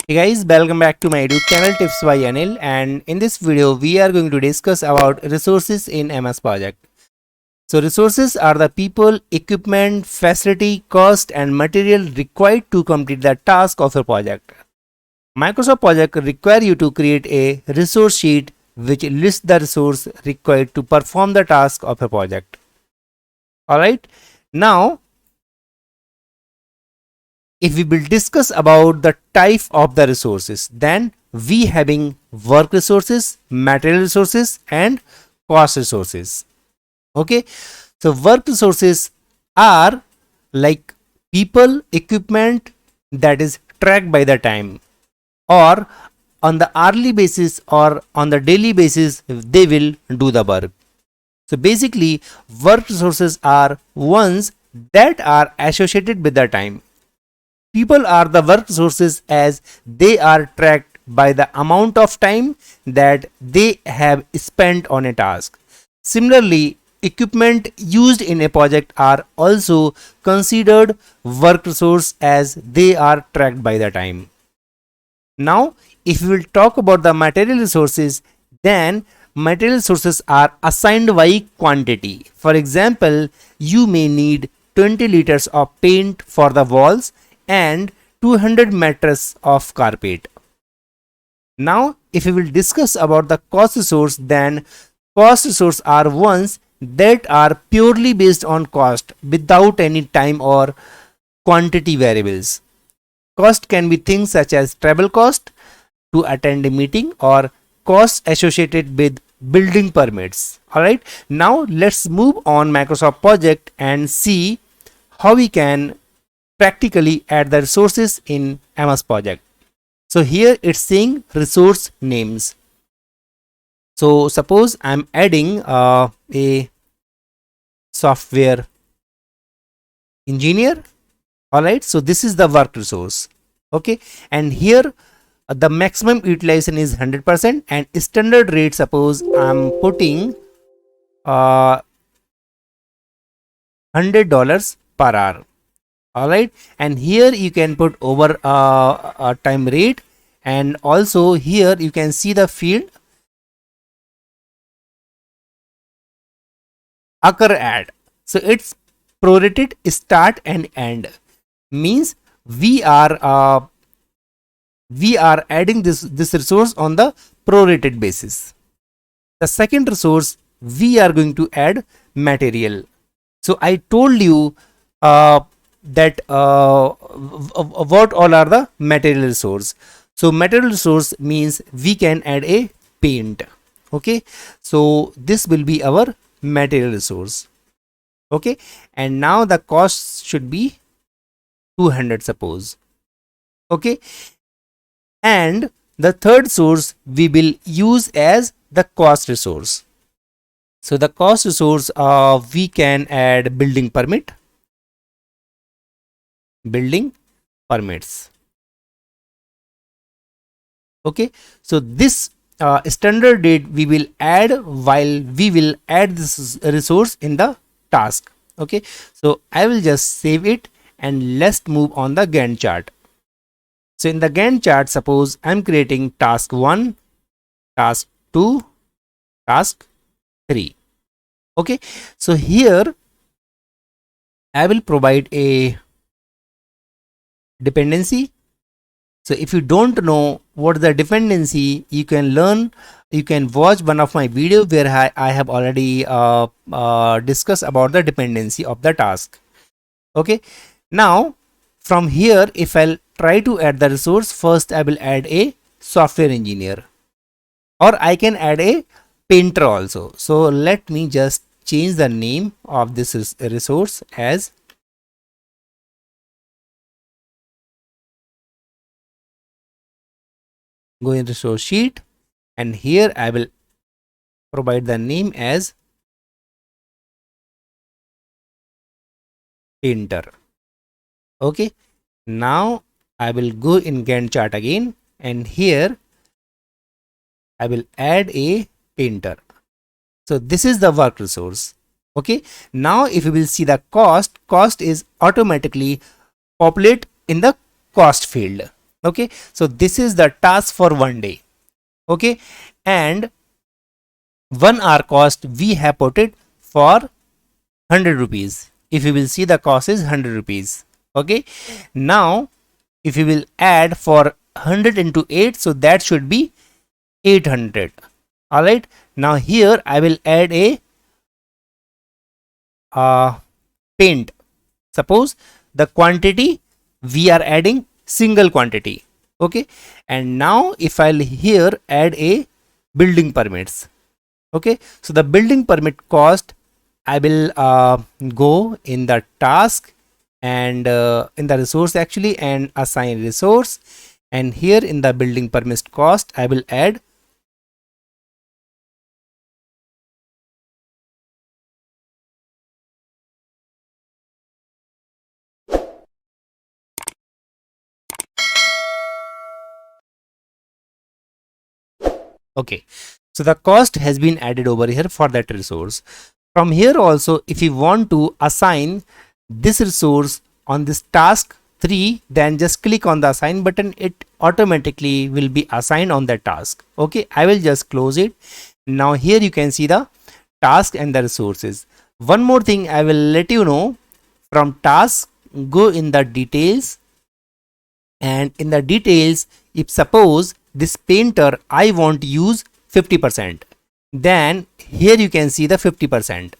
Hey guys, welcome back to my YouTube channel Tips by Anil, and in this video we are going to discuss about resources in MS Project. So resources are the people, equipment, facility, cost and material required to complete the task of a project. Microsoft Project require you to create a resource sheet which lists the resource required to perform the task of a project. Alright, now if we will discuss about the type of the resources, then we having work resources, material resources and cost resources. Okay, so work resources are like people, equipment that is tracked by the time, or on the hourly basis or on the daily basis they will do the work. So basically work resources are ones that are associated with the time. People are the work resources as they are tracked by the amount of time that they have spent on a task. Similarly, equipment used in a project are also considered work resource as they are tracked by the time. Now, if we will talk about the material resources, then material resources are assigned by quantity. For example, you may need 20 liters of paint for the walls and 200 meters of carpet. Now, if we will discuss about the cost resource, then cost resource are ones that are purely based on cost without any time or quantity variables. Cost can be things such as travel cost to attend a meeting or costs associated with building permits. Alright, now let's move on Microsoft Project and see how we can practically add the resources in MS Project. So here it's saying resource names. So suppose I'm adding a software engineer. Alright, so this is the work resource. Okay, and here the maximum utilization is 100% and standard rate, suppose I'm putting $100 per hour. Alright, and here you can put over time rate, and also here you can see the field occur at. So it's prorated start and end, means we are adding this resource on the prorated basis. The second resource, we are going to add material. So I told you that what all are the material resource. So material resource means we can add a paint. Okay, so this will be our material resource. Okay, and now the cost should be 200, suppose. Okay, and the third source we will use as the cost resource. So the cost resource, we can add building permits. Okay, so this standard date we will add while we will add this resource in the task. Okay, so I will just save it and let's move on the Gantt chart. So in the Gantt chart, suppose I'm creating task 1, task 2, task 3. Okay, so here I will provide a dependency. So if you don't know what the dependency, you can watch one of my video where I have already discussed about the dependency of the task. Okay, now from here, if I'll try to add the resource, first I will add a software engineer, or I can add a painter also. So let me just change the name of this resource as go in resource sheet, and here I will provide the name as painter. Okay, now I will go in Gantt chart again, and here I will add a painter. So this is the work resource. Okay, now if you will see the cost is automatically populate in the cost field. Okay, so this is the task for one day. Okay, and 1 hour cost we have put it for 100 rupees. If you will see, the cost is 100 rupees. Okay, now if you will add for 100 into 8, so that should be 800. All right, now here I will add a paint. Suppose the quantity we are adding single quantity. Okay, and now if I'll here add a building permits. Okay, so the building permit cost I will go in the task and in the resource actually, and assign resource, and here in the building permit cost I will add. Okay, so the cost has been added over here for that resource. From here also, if you want to assign this resource on this task 3, then just click on the assign button. It automatically will be assigned on that task. Okay, I will just close it. Now here you can see the task and the resources. One more thing I will let you know, from task go in the details, and in the details, if suppose this painter I want to use 50%, then here you can see the 50%.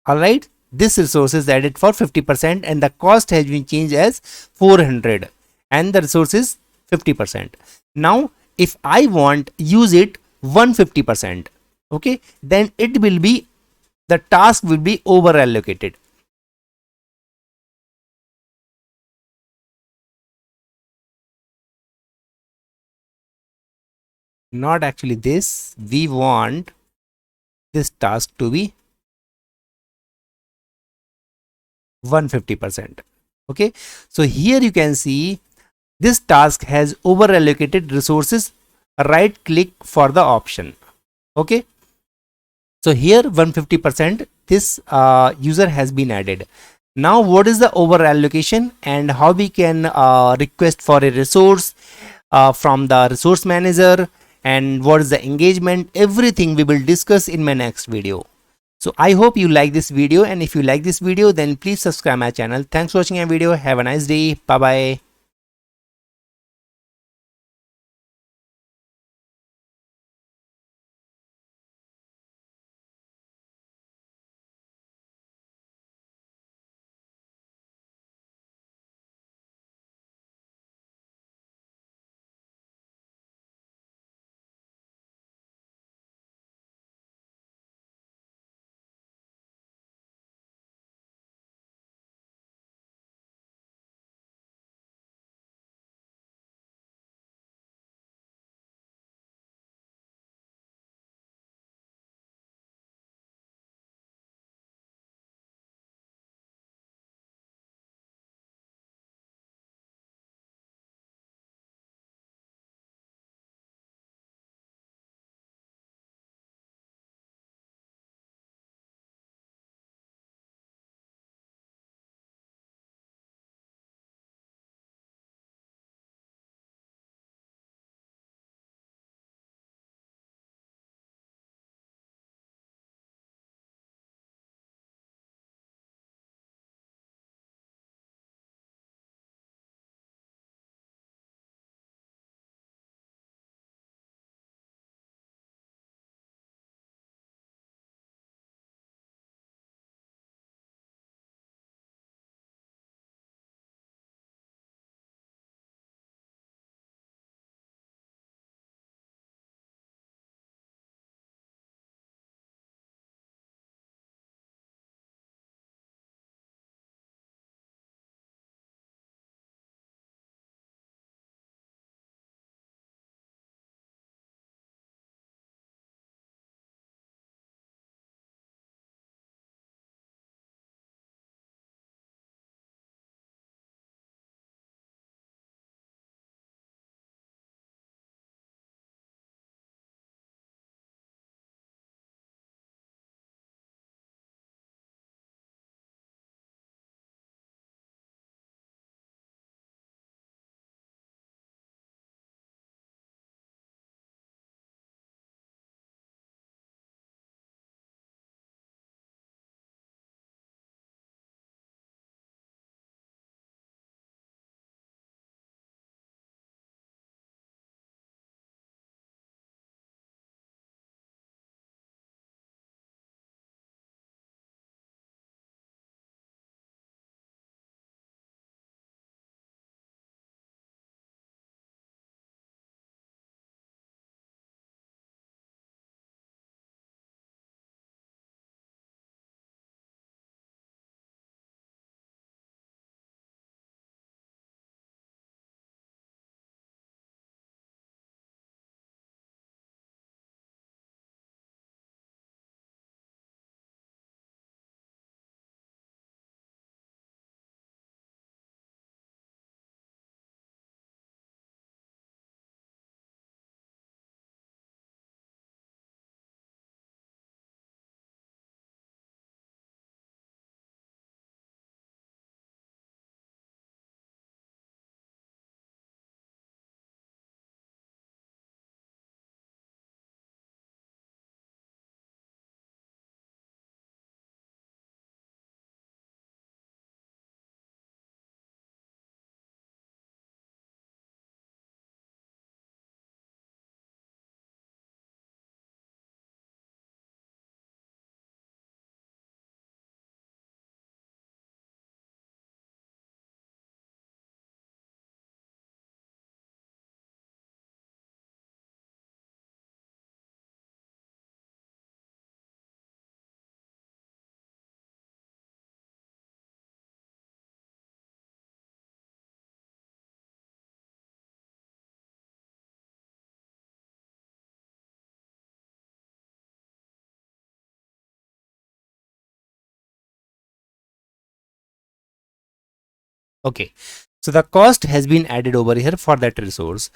All right, this resource is added for 50% and the cost has been changed as 400 and the resource is 50%. Now if I want use it 150%, okay, then it will be, the task will be over allocated. Not actually this, we want this task to be 150%. Okay, so here you can see this task has over allocated resources. Right click for the option. Okay, so here 150% this user has been added. Now what is the over allocation and how we can request for a resource from the resource manager, and what is the engagement, everything we will discuss in my next video. So I hope you like this video, and if you like this video then please subscribe my channel. Thanks for watching my video. Have a nice day. Bye bye. Okay, so the cost has been added over here for that resource.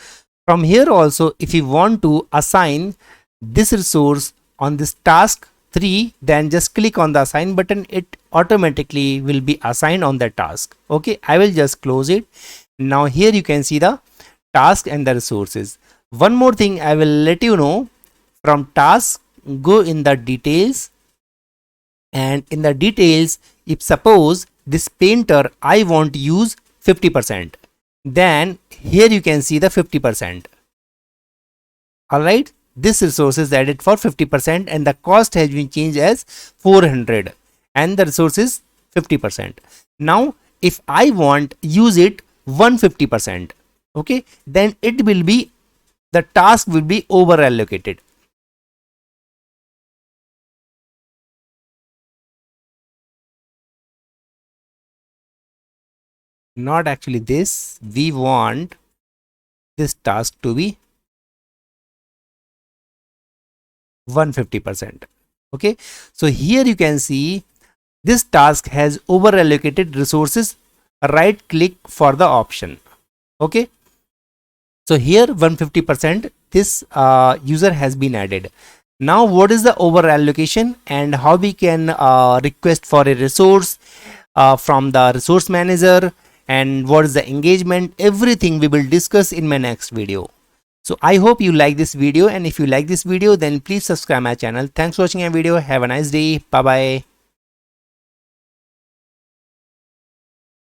From here also, if you want to assign this resource on this task 3, then just click on the assign button. It automatically will be assigned on that task. Okay, I will just close it. Now here you can see the task and the resources. One more thing I will let you know, from task go in the details, and in the details, if suppose this painter I want to use 50%, then here you can see the 50%. All right, this resource is added for 50% and the cost has been changed as 400 and the resource is 50%. Now if I want use it 150%, okay, then it will be, the task will be over allocated. Not actually this, we want this task to be 150%. Okay, so here you can see this task has over allocated resources. Right click for the option. Okay, so here 150% this user has been added. Now what is the over allocation and how we can request for a resource from the resource manager, and what is the engagement, everything we will discuss in my next video. So I hope you like this video, and if you like this video then please subscribe my channel. Thanks for watching my video. Have a nice day. Bye bye.